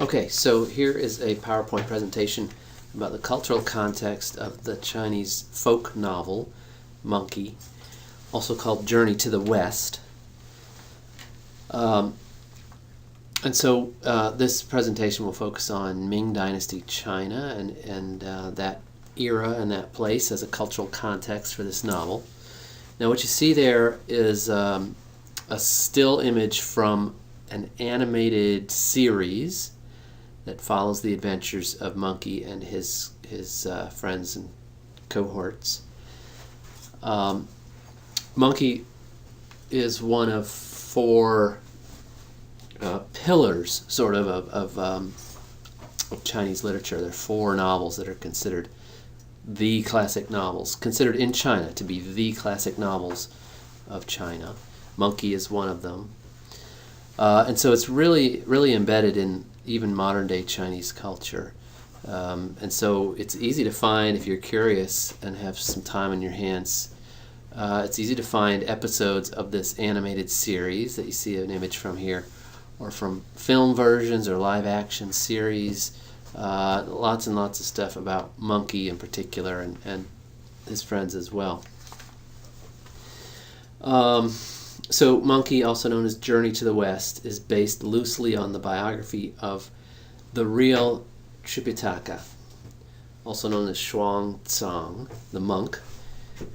Okay, so here is a PowerPoint presentation about the cultural context of the Chinese folk novel, Monkey, also called Journey to the West. This presentation will focus on Ming Dynasty China and that era and that place as a cultural context for this novel. Now what you see there is a still image from an animated series that follows the adventures of Monkey and his friends and cohorts. Monkey is one of four pillars, sort of Chinese literature. There are four novels that are considered the classic novels, considered in China to be the classic novels of China. Monkey is one of them. And so it's really embedded in even modern-day Chinese culture. And so it's easy to find, if you're curious and have some time on your hands, it's easy to find episodes of this animated series that you see an image from here, or from film versions or live-action series. Lots and lots of stuff about Monkey in particular and his friends as well. So Monkey, also known as Journey to the West, is based loosely on the biography of the real Tripitaka, also known as Xuanzang, the monk,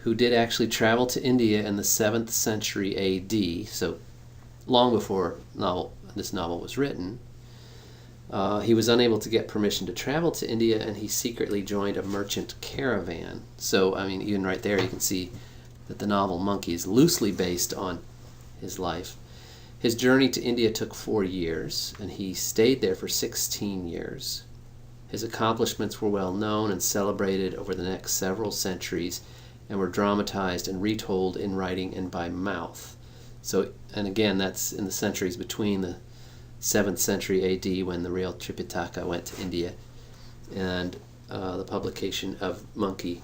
who did actually travel to India in the 7th century A.D., so long before this novel was written. He was unable to get permission to travel to India, and he secretly joined a merchant caravan. So, I mean, even right there you can see that the novel Monkey is loosely based on his life. His journey to India took 4 years, and he stayed there for 16 years. His accomplishments were well known and celebrated over the next several centuries, and were dramatized and retold in writing and by mouth. So, and again, that's in the centuries between the 7th century A.D., when the real Tripitaka went to India, and the publication of Monkey.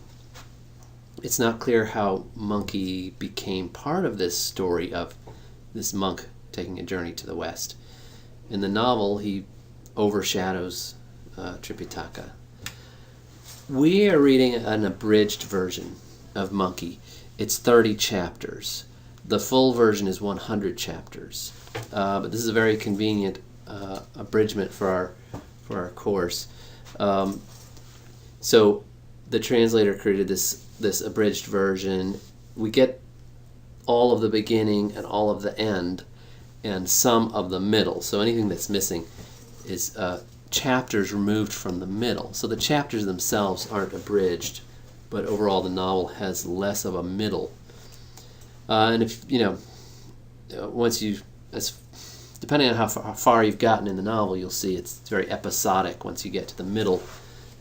It's not clear how Monkey became part of this story of this monk taking a journey to the West. In the novel, he overshadows Tripitaka. We are reading an abridged version of Monkey. It's 30 chapters. The full version is 100 chapters. But this is a very convenient abridgment for our course. So the translator created this abridged version. We get all of the beginning and all of the end and some of the middle. So anything that's missing is chapters removed from the middle. So the chapters themselves aren't abridged, but overall the novel has less of a middle. And if depending on how far you've gotten in the novel, you'll see it's very episodic once you get to the middle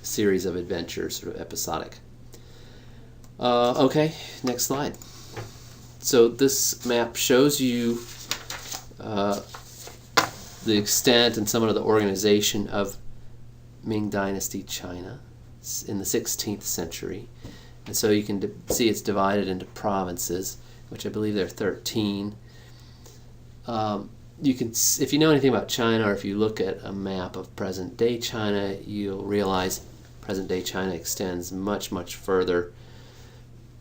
series of adventures, sort of episodic. Okay, next slide. So this map shows you the extent and some of the organization of Ming Dynasty China in the 16th century. And so you can see it's divided into provinces, which I believe there are 13. You can, if you know anything about China, or if you look at a map of present-day China, you'll realize present-day China extends much, much further,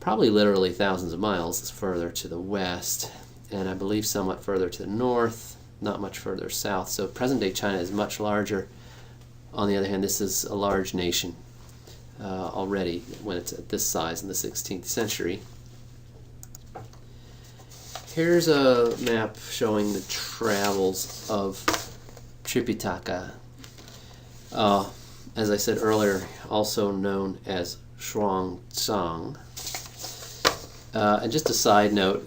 probably literally thousands of miles further to the west, and I believe somewhat further to the north, not much further south. So present-day China is much larger. On the other hand, this is a large nation already when it's at this size in the 16th century. Here's a map showing the travels of Tripitaka, as I said earlier, also known as Xuanzang. And just a side note,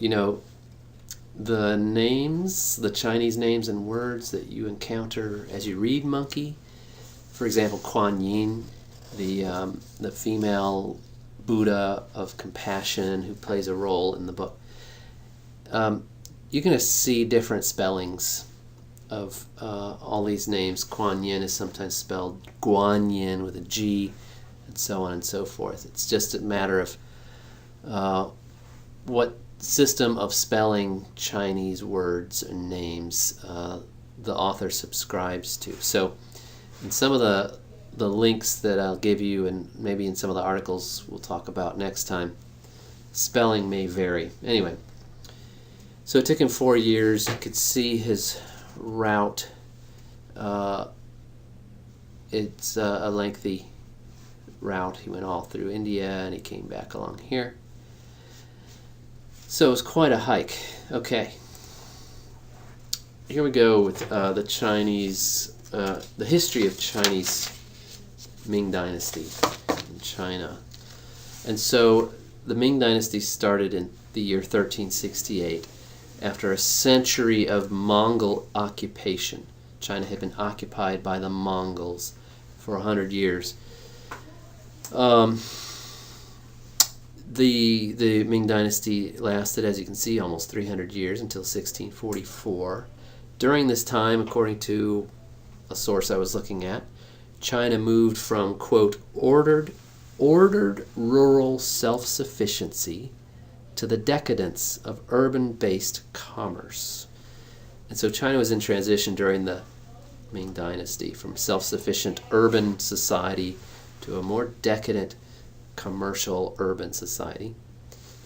the names, the Chinese names and words that you encounter as you read Monkey, for example, Kuan Yin, the female Buddha of compassion who plays a role in the book, you're going to see different spellings of all these names. Kuan Yin is sometimes spelled Guan Yin with a G, and so on and so forth. It's just a matter of what system of spelling Chinese words and names the author subscribes to. So And some of the links that I'll give you, and maybe in some of the articles we'll talk about next time, spelling may vary. Anyway, so it took him 4 years. You could see his route. It's a lengthy route. He went all through India and he came back along here. So it was quite a hike. Okay. Here we go with the Chinese, the history of Chinese Ming Dynasty in China. And so the Ming Dynasty started in the year 1368 after a century of Mongol occupation. China had been occupied by the Mongols for 100 years. The Ming Dynasty lasted, as you can see, almost 300 years until 1644. During this time, according to a source I was looking at, China moved from, quote, ordered rural self-sufficiency to the decadence of urban-based commerce. And so China was in transition during the Ming Dynasty from self-sufficient urban society to a more decadent commercial urban society.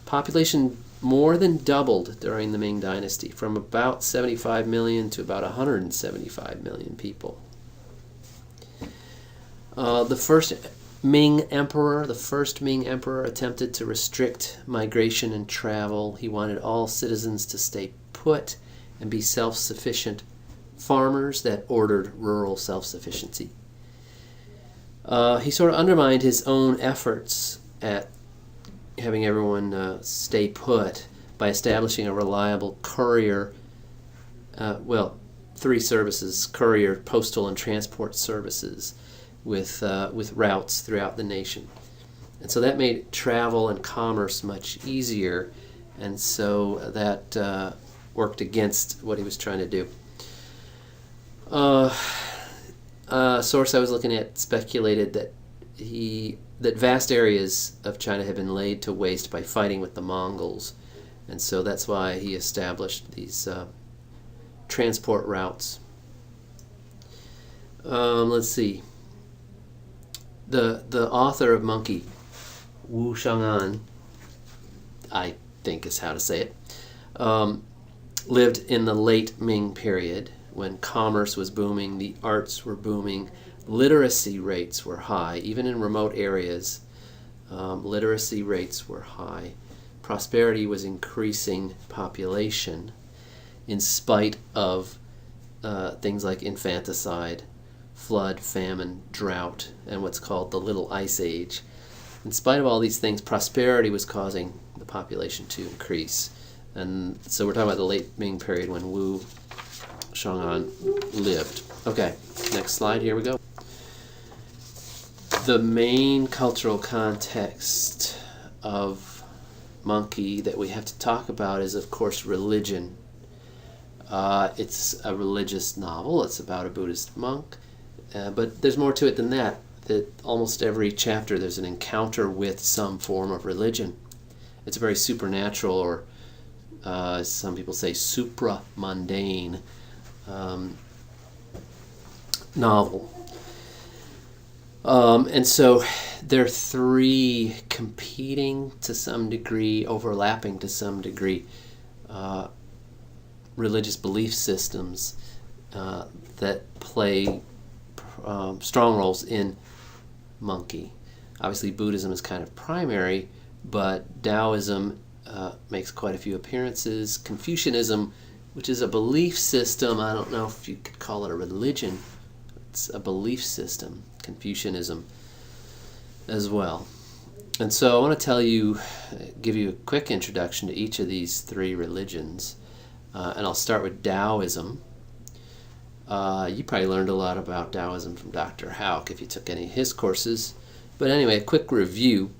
Population more than doubled during the Ming Dynasty, from about 75 million to about 175 million people. The first Ming Emperor attempted to restrict migration and travel. He wanted all citizens to stay put and be self-sufficient farmers that ordered rural self-sufficiency. He sort of undermined his own efforts at having everyone stay put by establishing a reliable courier, three services: courier, postal, and transport services with routes throughout the nation. And so that made travel and commerce much easier, and so that worked against what he was trying to do. A source I was looking at speculated that vast areas of China had been laid to waste by fighting with the Mongols, and so that's why he established these transport routes. Let's see. The author of Monkey, Wu Shang'an, I think is how to say it, lived in the late Ming period, when commerce was booming, the arts were booming, literacy rates were high, even in remote areas. Literacy rates were high. Prosperity was increasing population in spite of things like infanticide, flood, famine, drought, and what's called the Little Ice Age. In spite of all these things, prosperity was causing the population to increase. And so we're talking about the late Ming period when Wu Shang'an lived. Okay, next slide, here we go. The main cultural context of Monkey that we have to talk about is, of course, religion. It's a religious novel. It's about a Buddhist monk. But there's more to it than that. That almost every chapter there's an encounter with some form of religion. It's a very supernatural, or some people say supra-mundane novel. And so there are three competing to some degree, overlapping to some degree, religious belief systems that play strong roles in Monkey. Obviously Buddhism is kind of primary, but Taoism makes quite a few appearances. Confucianism, which is a belief system, I don't know if you could call it a religion, it's a belief system, Confucianism as well. And so I want to give you a quick introduction to each of these three religions. And I'll start with Taoism. You probably learned a lot about Taoism from Dr. Houck if you took any of his courses. But anyway, a quick review.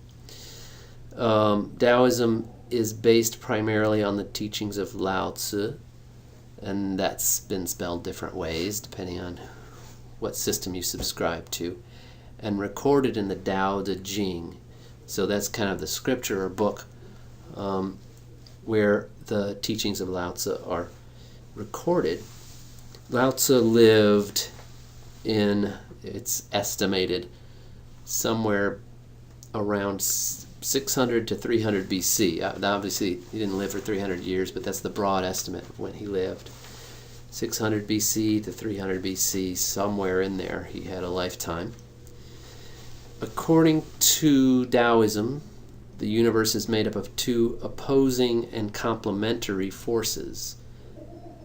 Taoism is based primarily on the teachings of Lao Tzu, and that's been spelled different ways depending on what system you subscribe to, and recorded in the Tao Te Ching. So that's kind of the scripture or book where the teachings of Lao Tzu are recorded. Lao Tzu lived in It's estimated somewhere around 600 to 300 BC. Obviously, he didn't live for 300 years, but that's the broad estimate of when he lived. 600 BC to 300 BC, somewhere in there, he had a lifetime. According to Taoism, the universe is made up of two opposing and complementary forces.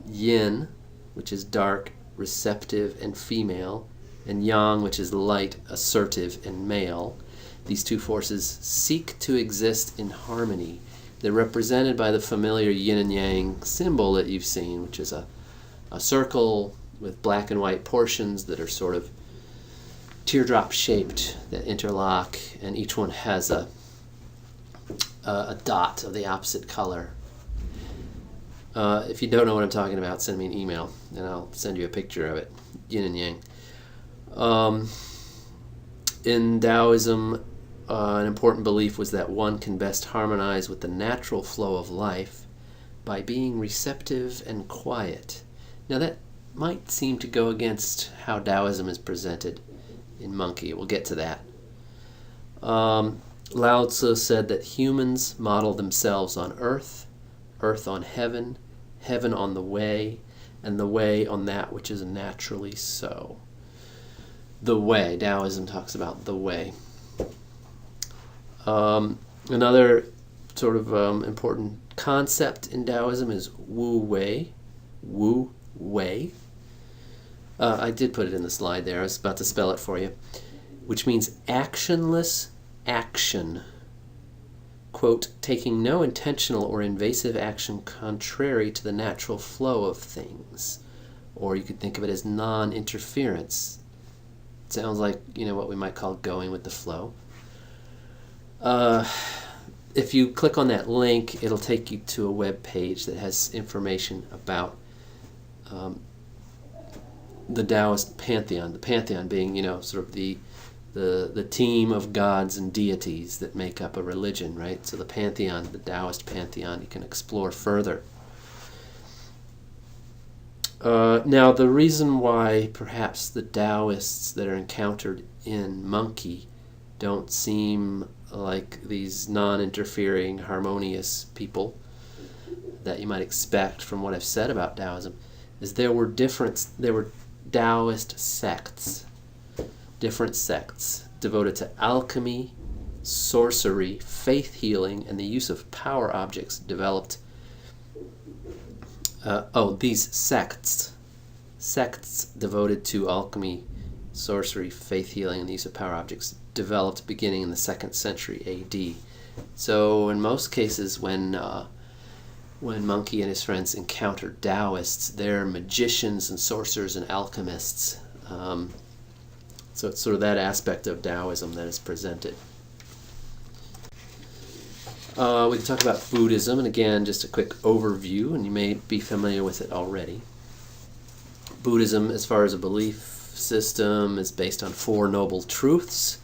Yin, which is dark, receptive, and female, and Yang, which is light, assertive, and male. These two forces seek to exist in harmony. They're represented by the familiar yin and yang symbol that you've seen, which is a circle with black and white portions that are sort of teardrop shaped that interlock, and each one has a dot of the opposite color. If you don't know what I'm talking about, send me an email and I'll send you a picture of it. Yin and yang. In Taoism, an important belief was that one can best harmonize with the natural flow of life by being receptive and quiet. Now that might seem to go against how Taoism is presented in Monkey. We'll get to that. Lao Tzu said that humans model themselves on earth, earth on heaven, heaven on the way, and the way on that which is naturally so. The way. Taoism talks about the way. Another sort of important concept in Taoism is Wu Wei. Wu Wei. I did put it in the slide there. I was about to spell it for you. Which means actionless action. Quote, taking no intentional or invasive action contrary to the natural flow of things. Or you could think of it as non-interference. It sounds like, what we might call going with the flow. If you click on that link, it'll take you to a web page that has information about the Taoist pantheon. The pantheon being, sort of the team of gods and deities that make up a religion, right? So the pantheon, the Taoist pantheon, you can explore further. Now, the reason why perhaps the Taoists that are encountered in Monkey don't seem like these non-interfering, harmonious people that you might expect from what I've said about Taoism is there were Taoist sects, different sects devoted to alchemy, sorcery, faith healing, and the use of power objects developed. These sects devoted to alchemy, sorcery, faith healing, and the use of power objects developed beginning in the 2nd century A.D. So in most cases when Monkey and his friends encountered Taoists, they're magicians and sorcerers and alchemists. So it's sort of that aspect of Taoism that is presented. We can talk about Buddhism, and again, just a quick overview, and you may be familiar with it already. Buddhism, as far as a belief system, is based on 4 noble truths.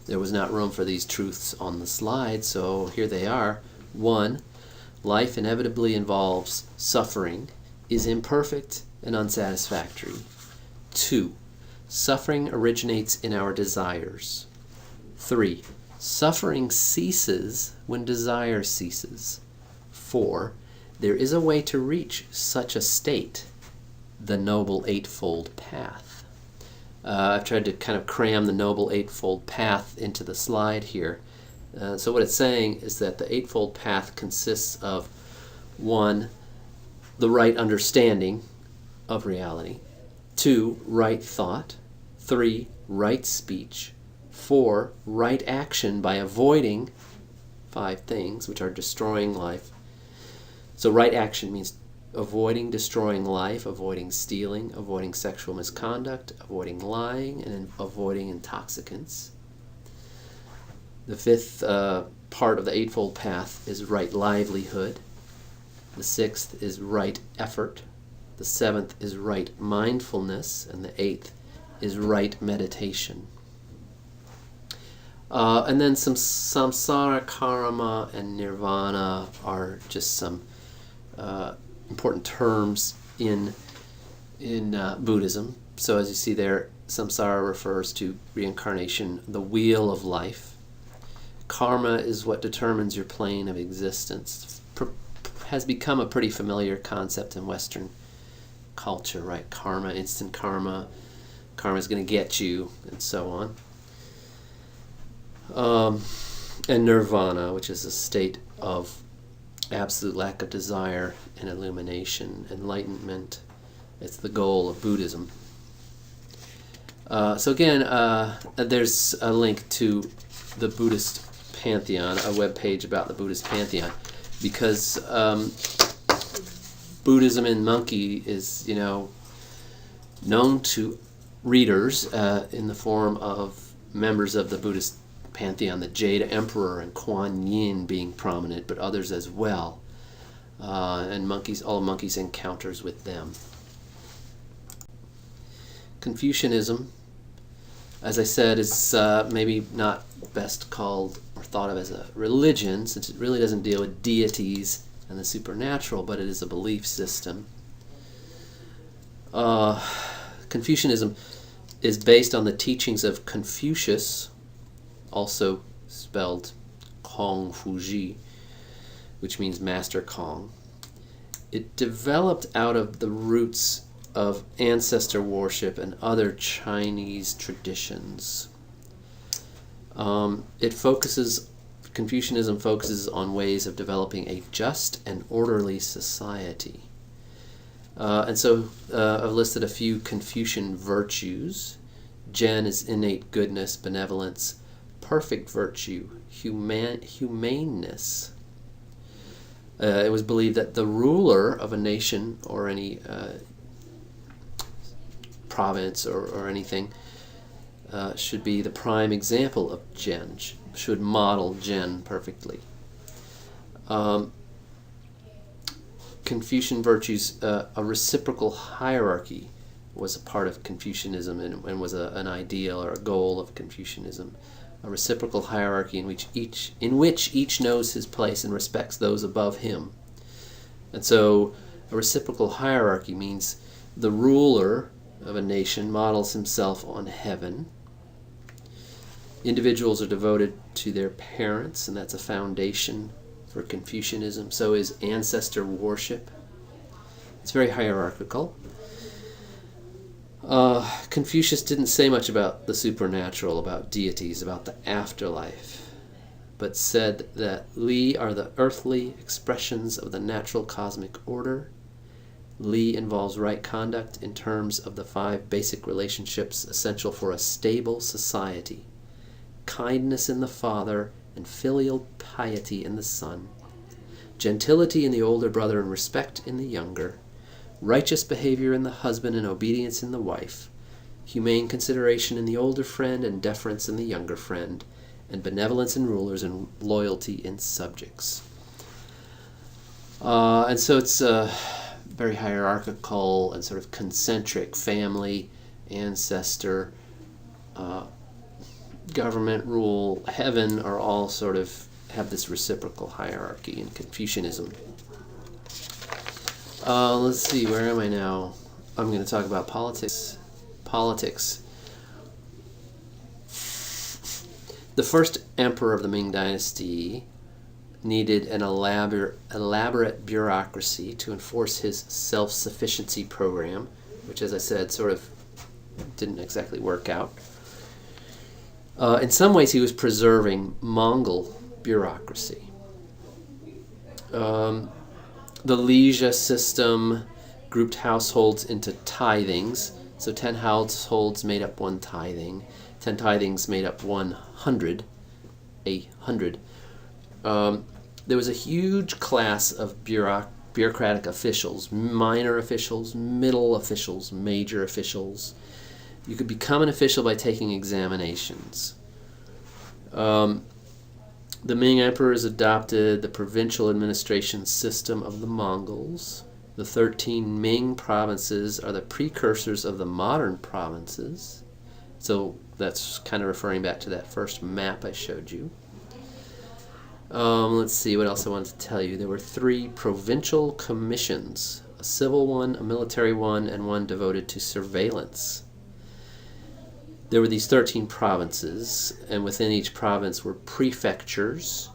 There was not room for these truths on the slide, so here they are. 1, life inevitably involves suffering, is imperfect and unsatisfactory. 2, suffering originates in our desires. 3, suffering ceases when desire ceases. 4, there is a way to reach such a state, the Noble Eightfold Path. I've tried to kind of cram the Noble Eightfold Path into the slide here. So what it's saying is that the Eightfold Path consists of 1, the right understanding of reality. 2, right thought. 3, right speech. 4, right action by avoiding 5 things which are destroying life. So right action means avoiding destroying life, avoiding stealing, avoiding sexual misconduct, avoiding lying, and avoiding intoxicants. The 5th part of the Eightfold Path is right livelihood. The 6th is right effort. The 7th is right mindfulness. And the 8th is right meditation. And then some samsara, karma, and nirvana are just some important terms in in Buddhism. So as you see there, samsara refers to reincarnation, the wheel of life. Karma is what determines your plane of existence. Has become a pretty familiar concept in Western culture, right? Karma, instant karma, karma's going to get you, and so on. And nirvana, which is a state of absolute lack of desire and illumination, enlightenment. It's the goal of Buddhism. So again, there's a link to the Buddhist Pantheon, a web page about the Buddhist Pantheon, because Buddhism in Monkey is, known to readers in the form of members of the Buddhist Pantheon, the Jade Emperor and Kuan Yin being prominent, but others as well, and all monkeys' encounters with them. Confucianism, as I said, is maybe not best called or thought of as a religion, since it really doesn't deal with deities and the supernatural, but it is a belief system. Confucianism is based on the teachings of Confucius, also spelled Kong Fuji, which means Master Kong. It developed out of the roots of ancestor worship and other Chinese traditions. Confucianism focuses on ways of developing a just and orderly society. And so I've listed a few Confucian virtues. Zhen is innate goodness, benevolence, perfect virtue, humaneness. It was believed that the ruler of a nation or any province or anything should be the prime example of Zhen, should model Zhen perfectly. Confucian virtues, a reciprocal hierarchy was a part of Confucianism and was an ideal or a goal of Confucianism. A reciprocal hierarchy in which each knows his place and respects those above him. And so a reciprocal hierarchy means the ruler of a nation models himself on heaven. Individuals are devoted to their parents, and that's a foundation for Confucianism. So is ancestor worship. It's very hierarchical. Confucius didn't say much about the supernatural, about deities, about the afterlife, but said that Li are the earthly expressions of the natural cosmic order. Li involves right conduct in terms of the 5 basic relationships essential for a stable society: kindness in the father and filial piety in the son, gentility in the older brother and respect in the younger, righteous behavior in the husband and obedience in the wife, humane consideration in the older friend and deference in the younger friend, and benevolence in rulers and loyalty in subjects. And so it's very hierarchical and sort of concentric: family, ancestor, government, rule, heaven, are all sort of have this reciprocal hierarchy in Confucianism. Let's see, where am I now? I'm going to talk about politics. The first emperor of the Ming Dynasty needed an elaborate bureaucracy to enforce his self-sufficiency program, which, as I said, sort of didn't exactly work out. In some ways, he was preserving Mongol bureaucracy. The Liege system grouped households into tithings. So 10 households made up one tithing. 10 tithings made up 100. There was a huge class of bureaucratic officials: minor officials, middle officials, major officials. You could become an official by taking examinations. The Ming emperors adopted the provincial administration system of the Mongols. The 13 Ming provinces are the precursors of the modern provinces. So that's kind of referring back to that first map I showed you. Let's see what else I wanted to tell you. There were 3 provincial commissions a civil one, a military one, and one devoted to surveillance. There were these 13 provinces, and within each province were prefectures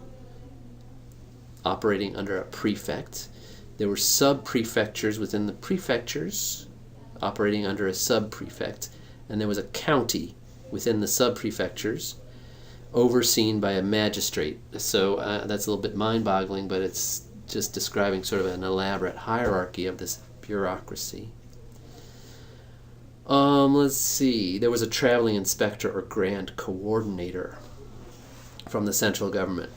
operating under a prefect. There were sub-prefectures within the prefectures operating under a sub-prefect, and there was a county within the sub-prefectures overseen by a magistrate. So that's a little bit mind-boggling, but it's just describing sort of an elaborate hierarchy of this bureaucracy. Let's see. There was a traveling inspector or grand coordinator from the central government.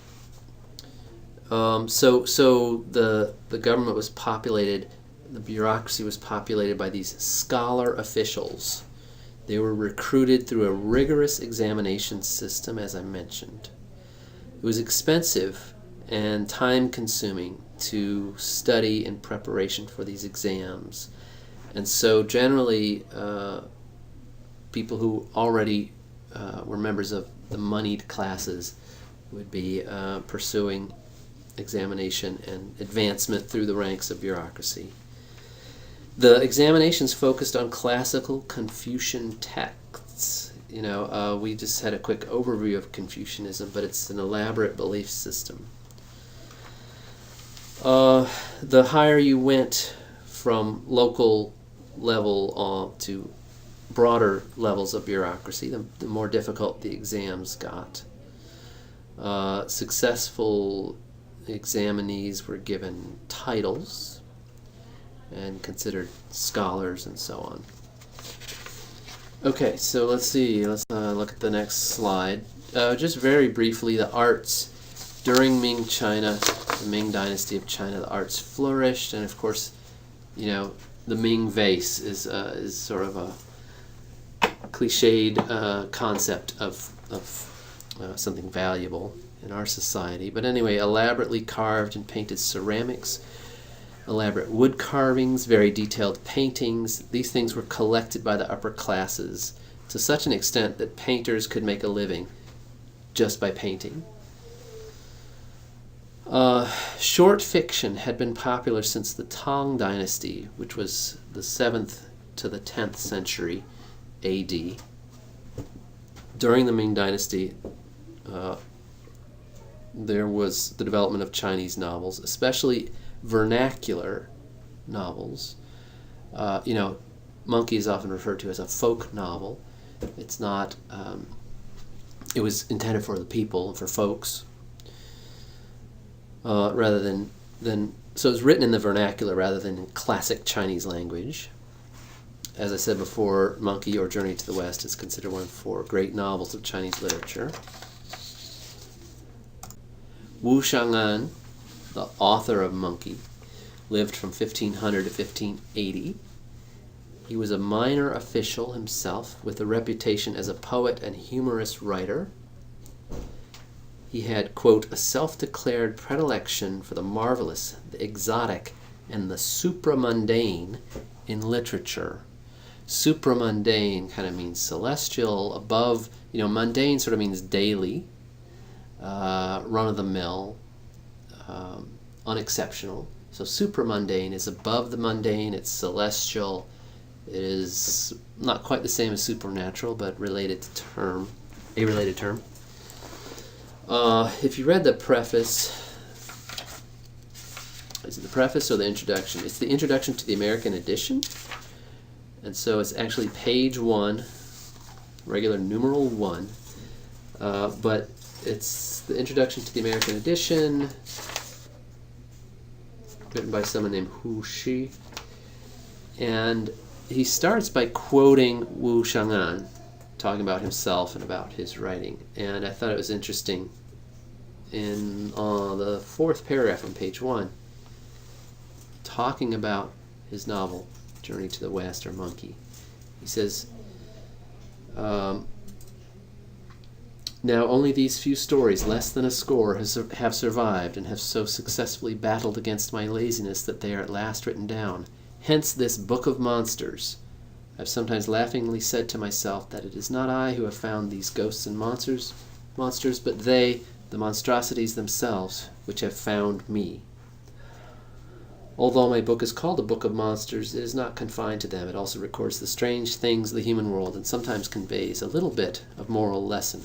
So the government was populated, the bureaucracy was populated by these scholar officials. They were recruited through a rigorous examination system, as I mentioned. It was expensive and time-consuming to study in preparation for these exams. And so generally, people who already were members of the moneyed classes would be pursuing examination and advancement through the ranks of bureaucracy. The examinations focused on classical Confucian texts. We just had a quick overview of Confucianism, but it's an elaborate belief system. The higher you went from local level to broader levels of bureaucracy, the more difficult the exams got. Successful examinees were given titles and considered scholars and so on. Okay, so let's see. Let's look at the next slide. Just very briefly, the arts. During Ming China, the Ming Dynasty of China, the arts flourished, and of course, the Ming vase is sort of a cliched concept of something valuable in our society. But anyway, elaborately carved and painted ceramics, elaborate wood carvings, very detailed paintings. These things were collected by the upper classes to such an extent that painters could make a living just by painting. Short fiction had been popular since the Tang Dynasty, which was the 7th to the 10th century AD. During the Ming Dynasty, there was the development of Chinese novels, especially vernacular novels. Monkey is often referred to as a folk novel. It's not. It was intended for the people, for folks, rather than. So it was written in the vernacular rather than in classic Chinese language. As I said before, Monkey or Journey to the West is considered one of 4 great novels of Chinese literature. Wu Shang'an, the author of Monkey, lived from 1500 to 1580. He was a minor official himself with a reputation as a poet and humorous writer. He had, quote, a self-declared predilection for the marvelous, the exotic, and the supramundane in literature. Supramundane kind of means celestial, above, mundane sort of means daily, run-of-the-mill, unexceptional. So supramundane is above the mundane, it's celestial. It is not quite the same as supernatural, but a related term. If you read the preface, is it the preface or the introduction? It's the introduction to the American edition. And so it's actually page 1, regular numeral 1. But it's the introduction to the American edition, written by someone named Hu Shi. And he starts by quoting Wu Shang'an, talking about himself and about his writing. And I thought it was interesting in the 4th paragraph on page 1, talking about his novel, Journey to the West, or Monkey. He says, now only these few stories, less than a score, have survived and have so successfully battled against my laziness that they are at last written down. Hence this book of monsters. I've sometimes laughingly said to myself that it is not I who have found these ghosts and monsters, but they, the monstrosities themselves, which have found me. Although my book is called A Book of Monsters, it is not confined to them. It also records the strange things of the human world and sometimes conveys a little bit of moral lesson.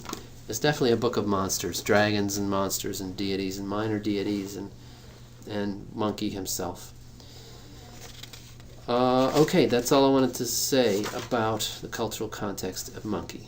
It's definitely a book of monsters, dragons and monsters and deities and minor deities and Monkey himself. Okay, that's all I wanted to say about the cultural context of Monkey.